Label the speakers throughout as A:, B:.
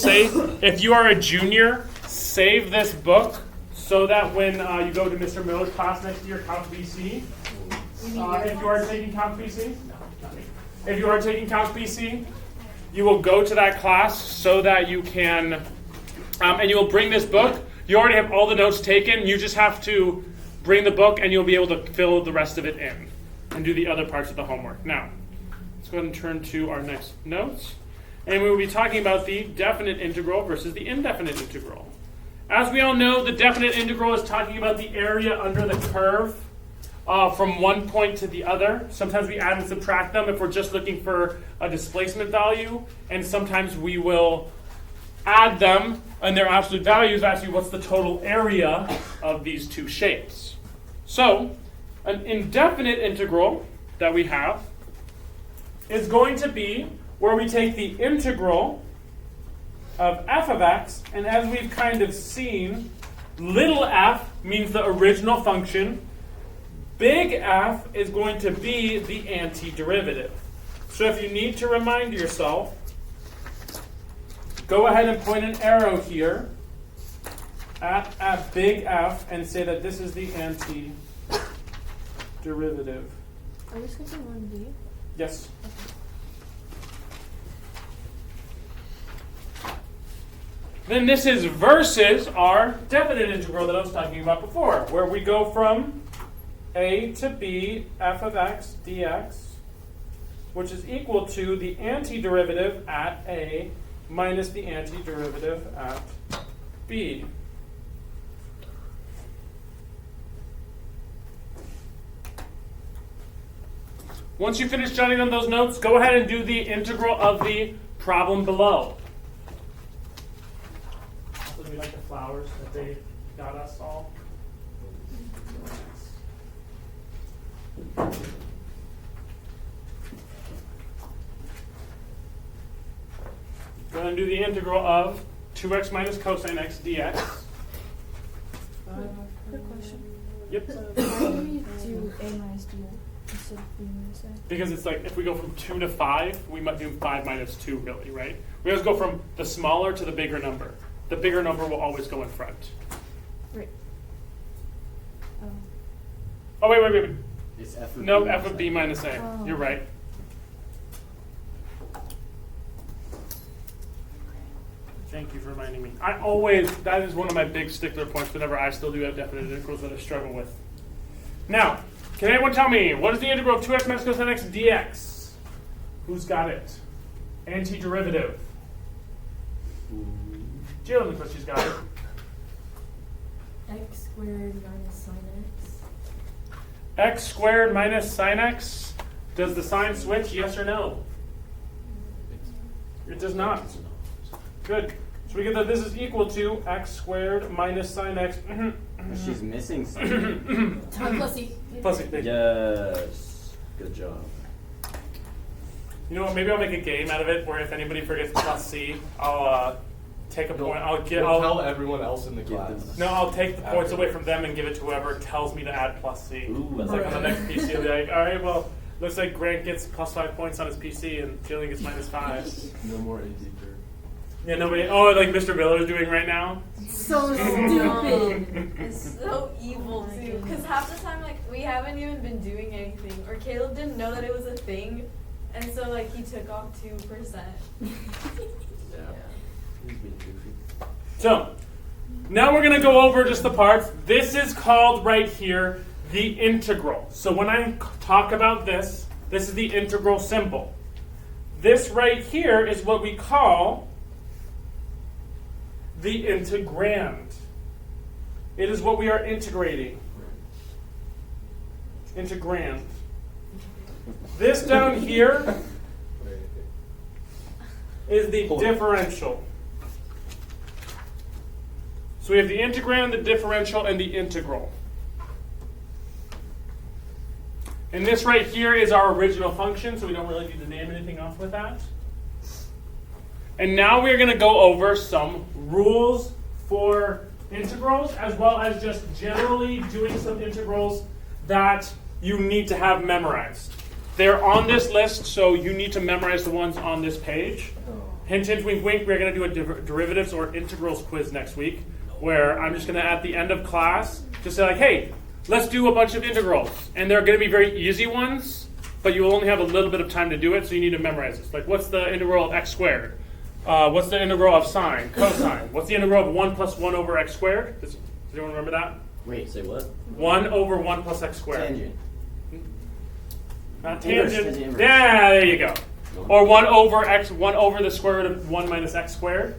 A: say, if you are a junior, save this book so that when you go to Mr. Miller's class next year, Calc BC, if you are taking Calc BC, if you are taking Calc BC, you will go to that class so that you can, and you will bring this book. You already have all the notes taken. You just have to bring the book and you'll be able to fill the rest of it in and do the other parts of the homework. Now, let's go ahead and turn to our next notes. And we will be talking about the definite integral versus the indefinite integral. As we all know, the definite integral is talking about the area under the curve from one point to the other. Sometimes we add and subtract them if we're just looking for a displacement value, and sometimes we will add them and their absolute values, actually what's the total area of these two shapes. So, an indefinite integral that we have is going to be where we take the integral of f of x, and as we've kind of seen, little f means the original function, big F is going to be the antiderivative. So if you need to remind yourself, go ahead and point an arrow here at big F and say that this is the antiderivative.
B: Are we skipping 1D?
A: Yes. Then this is versus our definite integral that I was talking about before, where we go from a to b f of x dx, which is equal to the antiderivative at a minus the antiderivative at b. Once you finish jotting down those notes, go ahead and do the integral of the problem below. So we like the flowers that they got us all. Go ahead and do the integral of 2x minus cosine x dx.
B: Quick question.
A: Yep.
B: Why do we do a minus b instead of b minus a?
A: Because it's like if we go from 2 to 5, we might do 5 minus 2, really, right? We always go from the smaller to the bigger number. The bigger number will always go in front.
B: Right.
A: Oh, wait.
C: It's f of
A: No,
C: b
A: f of b minus a.
B: Oh.
A: You're right. Thank you for reminding me. That is one of my big stickler points whenever I still do have definite integrals that I struggle with. Now, can anyone tell me, what is the integral of 2x minus cosine x dx? Who's got it? Antiderivative. Jill looks like she's got it.
D: X squared minus sine x.
A: X squared minus sine x. Does the sign switch, yes or no? It does not. Good. So we get that this is equal to x squared minus sine x.
C: She's missing something.
D: Plus e.
A: Plus it.
C: Yes. Good job.
A: You know what? Maybe I'll make a game out of it where if anybody forgets plus c, I'll take a point. I'll
E: tell everyone else in the class.
A: I'll take the points away from them and give it to whoever tells me to add plus c.
C: Ooh,
A: It's like on the next PC, I'll be like, all right, well, looks like Grant gets plus 5 points on his PC and Jillian gets minus 5.
E: No more integer.
A: Yeah, nobody. Oh, like Mr. Miller is doing right now.
D: So stupid. It's so evil too. Because half the time, like, we haven't even been doing anything, or Caleb didn't know that it was a thing, and so like he took off 2%.
C: Yeah. He's being goofy.
A: So, now we're going to go over just the parts. This is called right here the integral. So when I talk about this is the integral symbol. This right here is what we call the integrand. It is what we are integrating. Integrand. This down here is the differential. So we have the integrand, the differential, and the integral. And this right here is our original function, so we don't really need to name anything else with that. And now we're going to go over some rules for integrals, as well as just generally doing some integrals that you need to have memorized. They're on this list, so you need to memorize the ones on this page. hint, hint, wink, wink, we're going to do a derivatives or integrals quiz next week, where I'm just going to, at the end of class, just say like, hey, let's do a bunch of integrals. And they're going to be very easy ones, but you will only have a little bit of time to do it, so you need to memorize this. Like, what's the integral of x squared? What's the integral of sine, cosine? What's the integral of 1 plus 1 over x squared? Does anyone remember that?
C: Wait, say what?
A: 1 over 1 plus x squared.
C: Tangent.
A: Not
C: Inverse,
A: tangent.
C: tangent inverse.
A: Yeah, there you go. Or 1 over the square root of 1 minus x squared.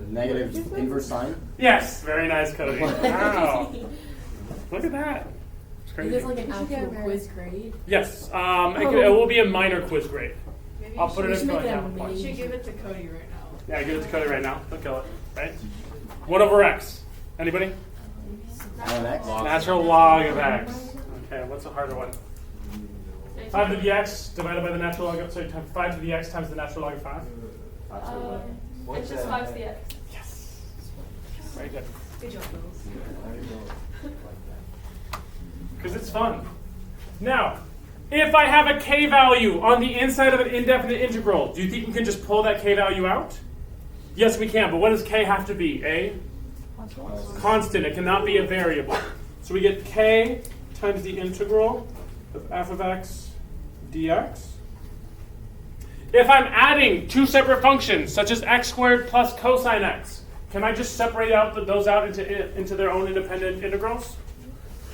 C: Negative inverse sine.
A: Yes, very nice, Cody. Wow. Look at that. It's
F: Is
A: crazy.
F: this like an actual quiz grade?
A: Yes, it will be a minor quiz grade.
D: Maybe
A: I'll
D: you
A: put it
F: We
A: in
F: should
A: for
F: make
A: like
F: it a
A: half a point.
D: should
F: mini.
D: give it to Cody right now.
A: Yeah, give it to Cody right now. Don't kill it. Right? 1 over x. Anybody?
C: Ln x.
A: Natural log of x. Okay, what's a harder one? 5 to the x divided by the natural log of, 5 to the x times the natural log of 5.
D: It's just 5 to the x.
A: Yes. Very good.
D: Good job, Bills.
A: Because it's fun. Now, if I have a k value on the inside of an indefinite integral, do you think we can just pull that k value out? Yes, we can, but what does k have to be? A constant. It cannot be a variable. So we get k times the integral of f of x dx. If I'm adding two separate functions, such as x squared plus cosine x, can I just separate out those out into their own independent integrals?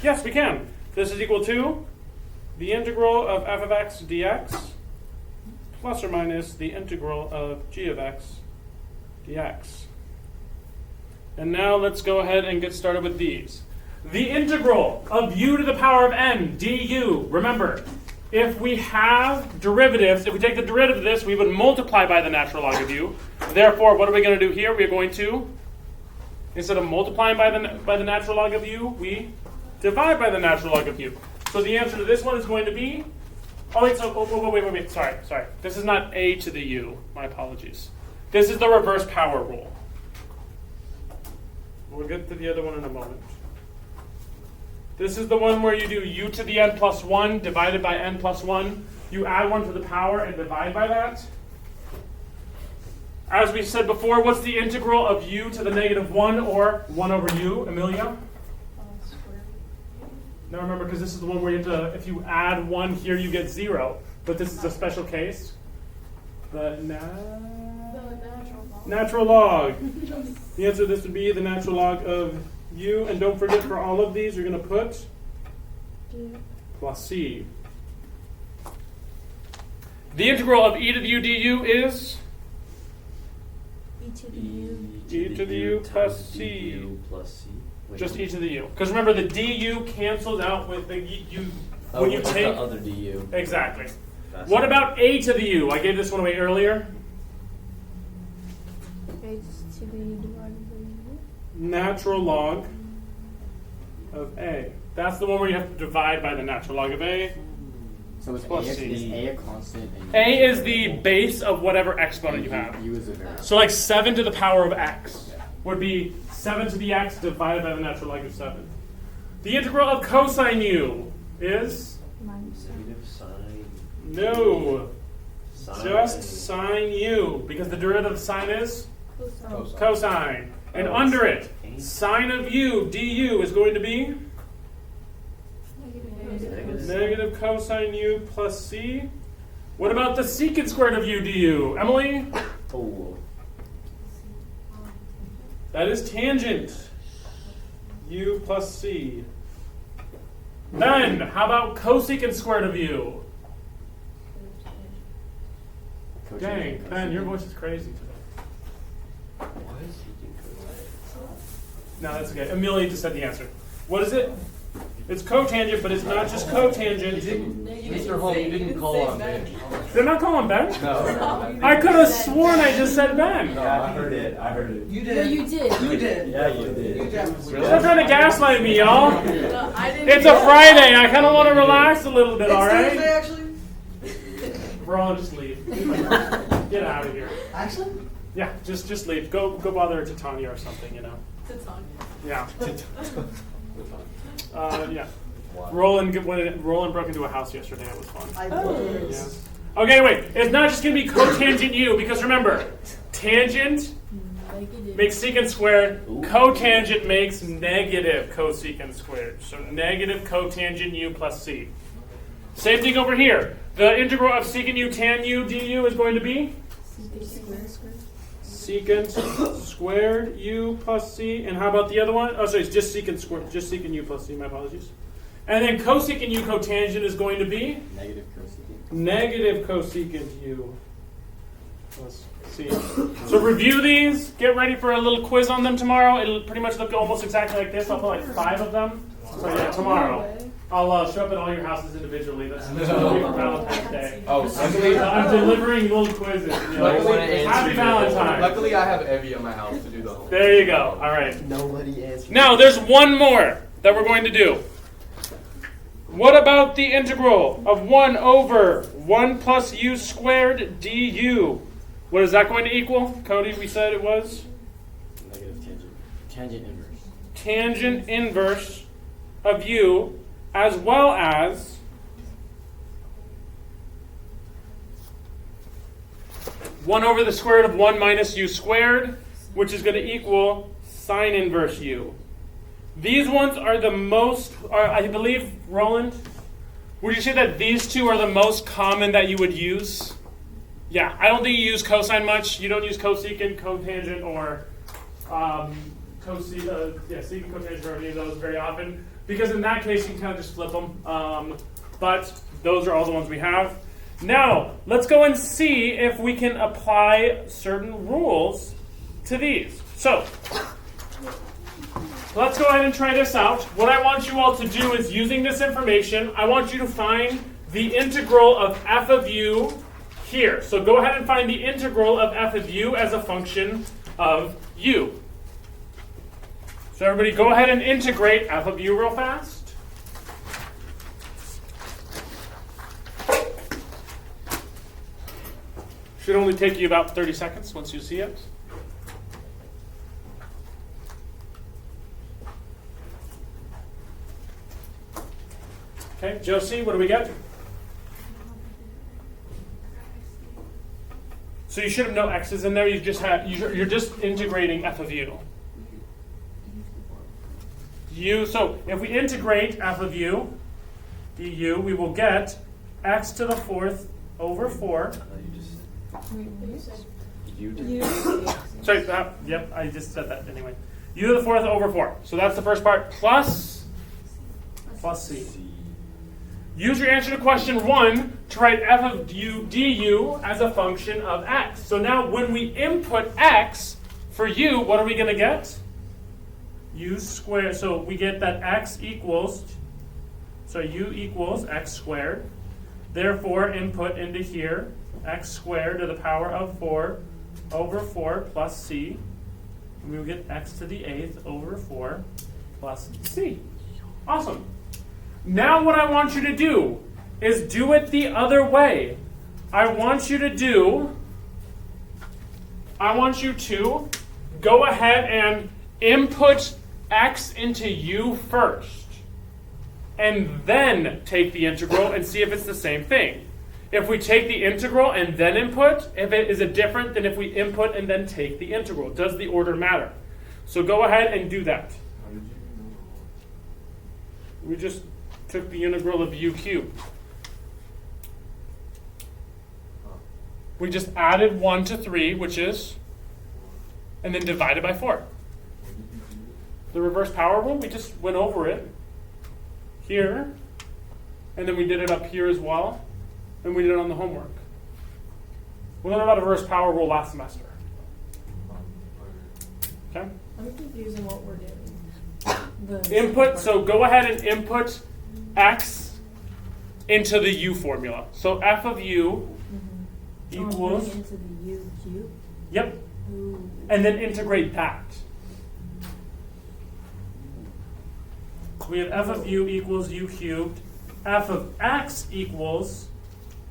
A: Yes, we can. This is equal to the integral of f of x dx plus or minus the integral of g of x dx. And now let's go ahead and get started with these. The integral of u to the power of n du. Remember, if we have derivatives, if we take the derivative of this, we would multiply by the natural log of u. Therefore, what are we going to do here? We're going to, instead of multiplying by the natural log of u, we divide by the natural log of u. So the answer to this one is going to be, wait, sorry. This is not a to the u, my apologies. This is the reverse power rule. We'll get to the other one in a moment. This is the one where you do u to the n plus 1 divided by n plus 1. You add 1 to the power and divide by that. As we said before, what's the integral of u to the negative 1 or 1 over u, Amelia? Now remember, because this is the one where you have to, if you add 1 here, you get 0. But this is a special case. The natural log. The answer to this would be the natural log of u. And don't forget, for all of these, you're going to put plus c. The integral of e to the u du is
B: E to the u.
A: e to the u plus c.
C: U plus c. Wait.
A: Just e to the u. Because remember, the du cancels out with the u.
C: Oh,
A: When you
C: what's
A: take
C: the other du?
A: exactly. What about a to the u? I gave this one away earlier.
B: It's to the u divided by u.
A: Natural log of a. That's the one where you have to divide by the natural log of a.
C: So is
A: Plus
C: a,
A: c.
C: is a constant? And
A: A is the base of whatever exponent you have.
C: U is a variable.
A: So like 7 to the power of x would be 7 to the x divided by the natural log of 7. The integral of cosine u is?
B: Minus
C: Negative sine.
A: No.
C: Sine.
A: Just sine u. Because the derivative of sine is?
B: cosine.
A: Cosine. And
C: Oh,
A: under
C: it's
A: it,
C: a.
A: sine of u du is going to be?
C: Negative.
A: Negative cosine u plus c. What about the secant squared of u du? Emily?
C: Oh.
A: That is tangent. U plus c. Ben, how about cosecant squared of u? Dang, Ben, your voice is crazy today.
C: Why is he doing
A: No, that's okay. Amelia just said the answer. What is it? It's cotangent, but it's not just cotangent.
E: Mr. Hall, you didn't call on Ben.
A: They're not calling Ben?
E: No.
A: I could have sworn I just said Ben.
E: No, I heard it. I heard it.
G: You
F: No,
G: did.
F: you did.
G: You did.
C: Yeah, you did.
G: You definitely
A: Stop trying to gaslight me, y'all.
D: No, I didn't
A: It's
D: do
A: a
D: that.
A: Friday. I kind of want to relax a little bit,
G: It's
A: all
G: Thursday,
A: right?
G: actually.
A: Bro, just leave. Get out of here.
G: Actually?
A: Yeah, just leave. Go bother Titania or something, you know.
D: It's on.
A: Yeah. Yeah.
E: Wow.
A: Roland broke into a house yesterday. It was fun.
G: I
A: Yeah. Okay, wait. It's not just going to be cotangent u, because remember, tangent
F: Negative.
A: makes secant squared.
C: Ooh.
A: Cotangent makes negative cosecant squared. So negative cotangent u plus c. Same thing over here. The integral of secant u tan u du is going to be secant squared u plus c. And how about the other one? Oh, sorry, it's just secant squared. Just secant u plus c. My apologies. And then cosecant u cotangent is going to be
E: Negative cosecant.
A: negative cosecant u plus c. So review these. Get ready for a little quiz on them tomorrow. It'll pretty much look almost exactly like this. I'll put like 5 of them. So yeah, tomorrow. I'll show up at all your houses individually. That's for Valentine's Day.
E: Oh, luckily,
A: I'm delivering little quizzes. You know.
E: Luckily-
A: Happy Valentine's.
E: luckily I have Evie at my house to do the whole.
A: There you go. All right.
C: Nobody answered.
A: Now there's one more that we're going to do. What about the integral of 1 over 1 plus u squared du? What is that going to equal? Cody, we said it was
C: Negative tangent. Tangent inverse.
A: tangent inverse of u as well as one over the square root of 1 minus u squared, which is going to equal sine inverse u. These ones are the most, I believe, Roland, would you say that these two are the most common that you would use? Yeah, I don't think you use cosine much. You don't use cosecant, cotangent, or secant, cotangent, or any of those very often. Because in that case, you can kind of just flip them. But those are all the ones we have. Now, let's go and see if we can apply certain rules to these. So, let's go ahead and try this out. What I want you all to do is, using this information, I want you to find the integral of f of u here. So go ahead and find the integral of f of u as a function of u. So everybody go ahead and integrate f of u real fast. Should only take you about 30 seconds once you see it. Okay, Josie, what do we get? So you should have no x's in there. You just have you're just integrating f of u. So if we integrate f of u du, we will get x to the 4th over 4. Sorry, yep, I just said that anyway. U to the 4th over 4. So that's the first part. Plus c. Use your answer to question 1 to write f of u du as a function of x. So now when we input x for u, what are we going to get? U squared. So we get that u equals x squared. Therefore, input into here, x squared to the power of 4 over 4 plus c. And we will get x to the 8th over 4 plus c. Awesome. Now what I want you to do is do it the other way. I want you to go ahead and input x into u first, and then take the integral and see if it's the same thing. If we take the integral and then input, is it different than if we input and then take the integral? Does the order matter? So go ahead and do that. We just took the integral of u cubed. We just added 1 to 3, which is, and then divided by 4. The reverse power rule, we just went over it here, and then we did it up here as well, and we did it on the homework. We learned about a reverse power rule last semester. Okay?
F: I'm confused on what we're doing.
A: Input, so go ahead and input x into the u formula. So f of u equals,
F: into the u cube.
A: yep,
F: Ooh.
A: and then integrate that. We have f of u equals u cubed. F of x equals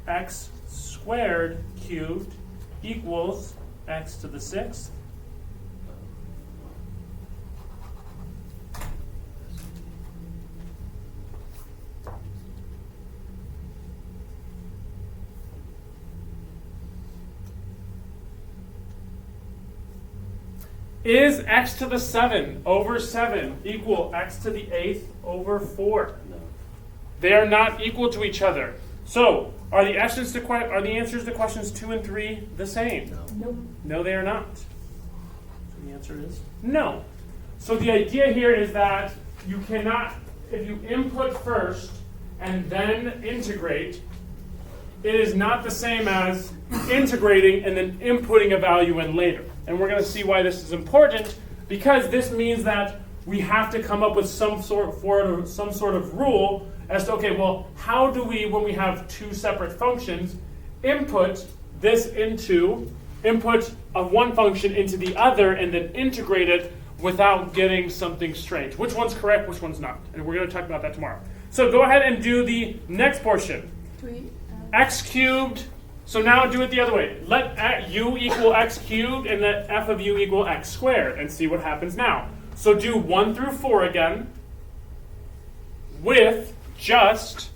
A: x squared cubed equals x to the 6th. Is x to the 7 over 7 equal x to the 8th over 4?
C: No.
A: They are not equal to each other. So, are the answers to questions 2 and 3 the same?
C: No.
F: Nope.
A: No, they are not. So the answer is no. So the idea here is that you cannot, if you input first and then integrate, it is not the same as integrating and then inputting a value in later. And we're going to see why this is important, because this means that we have to come up with some sort of rule as to, okay, well, how do we, when we have two separate functions, input of one function into the other and then integrate it without getting something strange. Which one's correct, which one's not? And we're going to talk about that tomorrow. So go ahead and do the next portion. X cubed. So now do it the other way. Let u equal x cubed and let f of u equal x squared and see what happens now. So do 1 through 4 again with just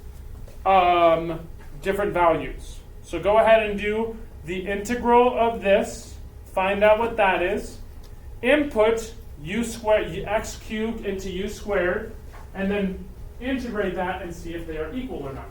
A: different values. So go ahead and do the integral of this. Find out what that is. Input u squared, x cubed into u squared, and then integrate that and see if they are equal or not.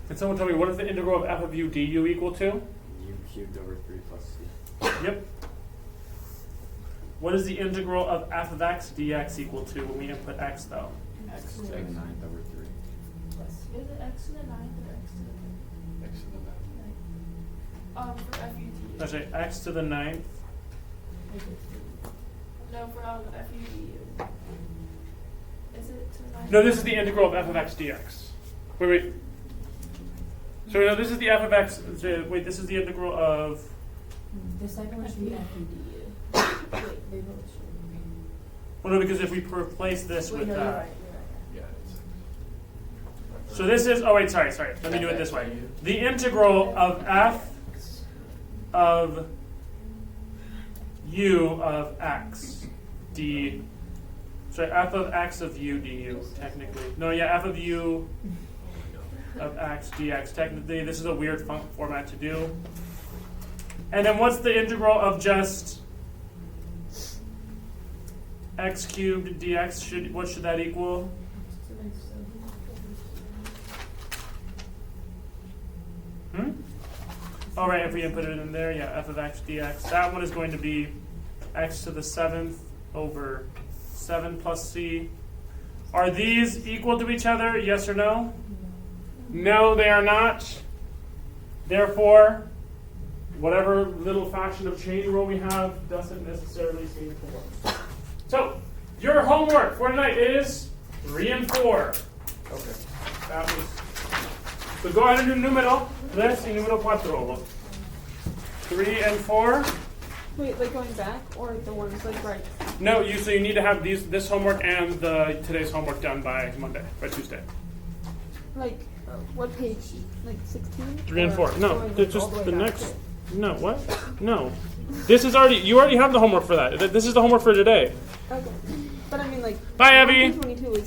A: Can someone tell me what is the integral of f of u du equal to?
C: U cubed over 3 plus c.
A: Yep. What is the integral of f of x dx equal to when we input x though?
C: X to the 9th over 3.
B: Is it x to the 9th or x to the
E: X to the 9th.
B: For FUDU.
A: That's right, x to the 9th.
B: No, for FUDU. Is it to the 9th?
A: No, this is the integral of f of x dx. Wait. So no, this is the f of x. Wait, this is the integral of.
F: The second one should be FUDU. Wait, they both should be.
A: Well, no, because if we replace this
F: Wait,
A: with
F: no,
A: that.
F: you're right.
E: Yeah, it's
A: So this is. Oh wait, sorry. Let me do it this way. The integral of f of u of x d. Sorry, f of x of u du. Technically, no, yeah, f of u of x dx. Technically, this is a weird format to do. And then what's the integral of just x cubed dx? What should that equal? All right, if we input it in there, yeah, f of x dx. That one is going to be x to the 7th over 7 plus c. Are these equal to each other? Yes or no? No, they are not. Therefore, whatever little fraction of chain rule we have doesn't necessarily seem to work. So, your homework for tonight is 3 and 4. Okay. That was. So go ahead and do numero 3 y numero 4. 3 and 4.
G: Wait, like going back or the ones like right?
A: No, so you need to have this homework and today's homework done by Monday, by Tuesday.
G: Like what page? Like 16?
A: 3 and 4. No,
G: Going,
A: it's
G: like, all
A: just
G: the
A: the
G: way back
A: next.
G: to-
A: No, what? No. This is you already have the homework for that. This is the homework for today.
G: Okay. But I mean like.
A: Bye, Abby.
G: 22 is